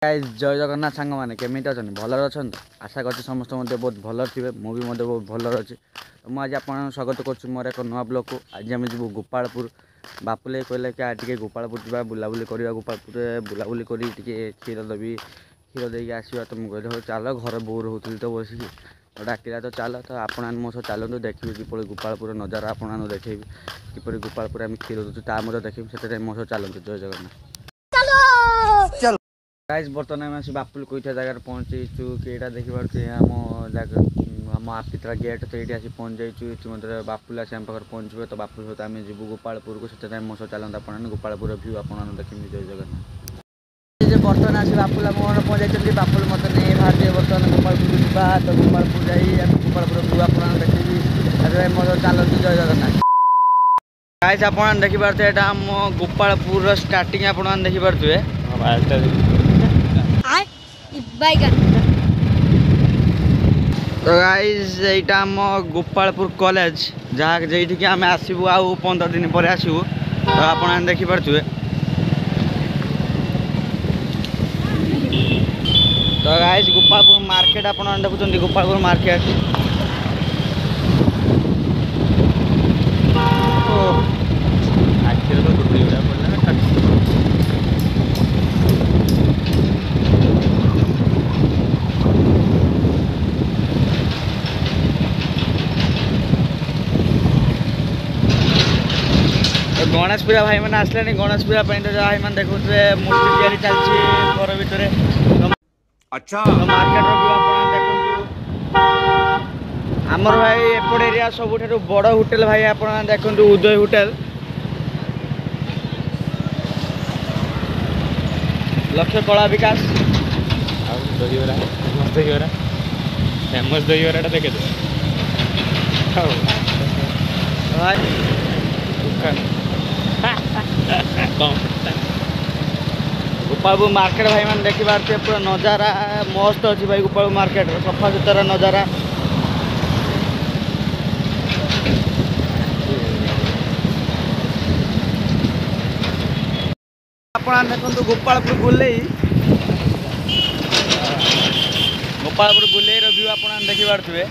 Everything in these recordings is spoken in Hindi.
गाइस जय जगन्नाथ सांग मैंने केमी अच्छा भल अच्छा आशा कर समस्त बहुत भल थे मुझे बहुत भल अच्छी तो मुझे आप स्वागत कर मोर एक नुआ ब्लॉग को आज आम जी गोपालपुर बापुले कहले कि गोपालपुर जा बुलाबुली करवा गोपालपुर बुलाबुली कर क्षीर देवी क्षीर देकी आसवा तो मुझे कहते चल घर बोर होती तो बसिकी तो डाकिला तो चल तो आप मो सह चलते देखिए किपर गोपालपुर नजारा आपको देखेबी किपर गोपालपुर आम क्षीर दूसरे देखिए से मो सह चलते जय जगन्नाथ गाइस बर्तमान आम आसी बापुल कोईटा जगह पहुँचीचु कि यहाँ देखिए आम आम आपितरा गेट तो ये आसी पहुँच जाइए बापुल आसी आम पाखे पहुँचे तो बापुल सहित आम जीव गोपालपुर को से मो सह चलते आप गोपालपुर व्यू आप देखिए जय जगन्नाथ बर्तमान आसी बापुल आम पहुँच जाइए बापुल मत नहीं बाहर बर्तमान गोपालपुर जा तो गोपालपुर जा गोपालपुर व्यू आप देखिए मो सह चलते जय जगन्नाथ गाइस आप देखिपे आम गोपालपुर स्टार्टिंग आप देखिपे तो गाइस यहाँ आम गोपालपुर कॉलेज जहाँ जी आम आसबू आउ 15 दिन पर आसबू तो आप देखिपे तो गाइस गोपालपुर मार्केट आप देखुं गोपालपुर मार्केट गणेश पूजा भाई मैंने आसले गणेश पूजा तो भाई मैंने देखुए मूर्ति या चलती घर भितर अच्छा मार्केट देखो आमर भाई एपट एरिया सब बड़ होटेल भाई आप देखो उदय होटेल लक्ष्य कला विकास दहीवरा मस्त दहीवरा फेमस दहीवरा देखे गोपालपुर मार्केट भाई मैंने देखी पार्थे पूरा नजारा मस्त अच्छी भाई गोपालपुर मार्केट सफा सुतरा नजारा आप देखो गोपालपुर बुलेई व्यू आप देखी पार्थे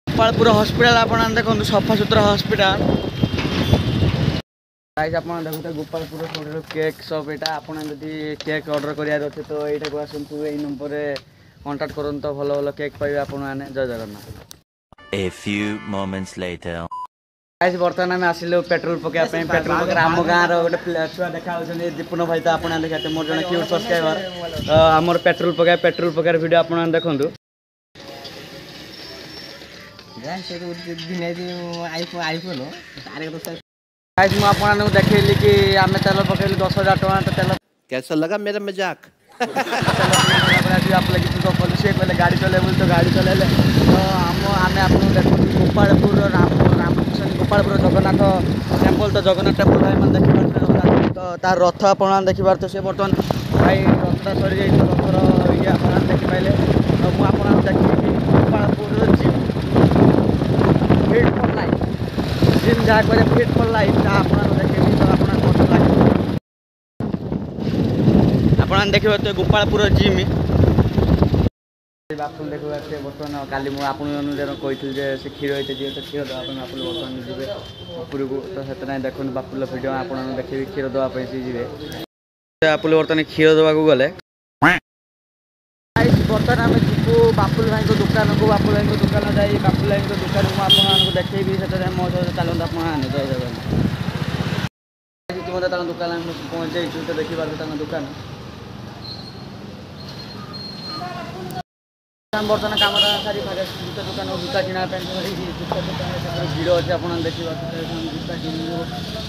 गोपालपुर हॉस्पिटल आप देखो सफा सुतरा हॉस्पिटल गाइस आप देखते गोपालपुर सब केक शॉप यहाँ आप केक ऑर्डर करार अच्छे तो यहाँ को आसतु यही नंबर कांटेक्ट करूँ तो भल भल केक पाइबे आप जय Jagannath A few moments later. Guys बर्तमान आम आसिलु पेट्रोल पकाइबा पेट्रोल पकाइबा आम गाँव गोटे छुआ देखा दीपुन भाई तो आप देखते मोर जन क्यूट सब्सक्राइबर तो आमर पेट्रोल पकाइबार वीडियो आप देखूँ गाइस मु आपको देखली कि आम तेल पकड़े 10,000 टका तो तेल कैसा लगा मेरा मजाक आप लगे तो सी कहले गाड़ी चलेबू तो गाड़ी चलेले तो आम आप देखो गोपालपुर रामकृष्ण गोपालपुर जगन्नाथ टेम्पल तो जगन्नाथ टेम्पल भाई मैंने देखिए तो तार रथ आप देखिपारे से बर्तमान भाई रथटा सरी जाइए रथर ये आप देखिपारे तो मुझे देखिए Gopalpur fit for life gym जहाँ कहे फिट फॉर लाइफ आप देखिए तो आप देखिए तो गोपालपुर जिम बापुल देखो बर्तमान काली मुझे कही से क्षीर होते जी तो क्षीर देवाई बापुल बर्तमान जी उपरको तो से देखो बापुल भिडियो आप देखिए क्षीर देवाई सी जी बापुल बर्तमान क्षीर देवा गले बर्तमान आम जीवु बापुल भाई दुकान को बापुल भाई दुकान जाए बापुल भाई दुकान को आपको देखी से मो सहित चलते आप जय जगन्नाथ दुकान पहुँच जाइए तो देखिए दुकान बर्तमान कम सारी जूता दुकान जूता किना जूता दुकान भिड़ अच्छे आप देखिए जूता किन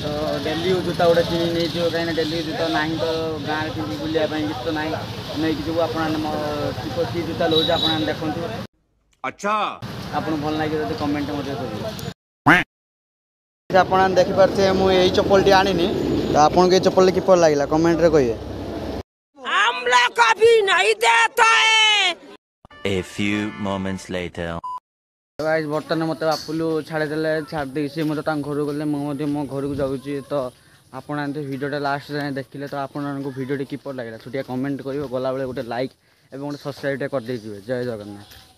तो डेली जूता गोटे किन नहीं कहीं डेली जूता ना तो गाँव में पिंधि बुलायापी किसी तो ना नहीं जीव आप जूता लौज आप देखो अच्छा आपको भल लगे तो कमेंट आप देखिपे मुझे यही चप्पल आनी तो आपको ये चप्पल किपर लगे कमेंट कहे A few moments later. Guys ବର୍ତ୍ତମାନ ମୋତେ ବାପୁଲୁ ଛାଡ଼ିଦେଲେ, ଛାଡ଼ି ଦେଇକି ସେ ମୋତେ ତାଙ୍କ ଘରକୁ ଗଲେ, ମୁଁ ମଧ୍ୟ ମୋ ଘରକୁ ଯାଉଛି। ତ ଆପଣ ଏମିତି ଭିଡ଼ିଓଟା ଲାଷ୍ଟ ଯାଏଁ ଦେଖିଲେ ତ ଆପଣଙ୍କୁ ଭିଡ଼ିଓଟି କିପରି ଲାଗିଲା, ସେ ଟିକେ କମେଣ୍ଟ କରିବେ, ଗଲାବେଳେ ଗୋଟେ ଲାଇକ୍ ଏବଂ ଗୋଟେ ସବସ୍କ୍ରାଇବ୍ଟେ କରିଦେଇଯିବେ। ଜୟ ଜଗନ୍ନାଥ।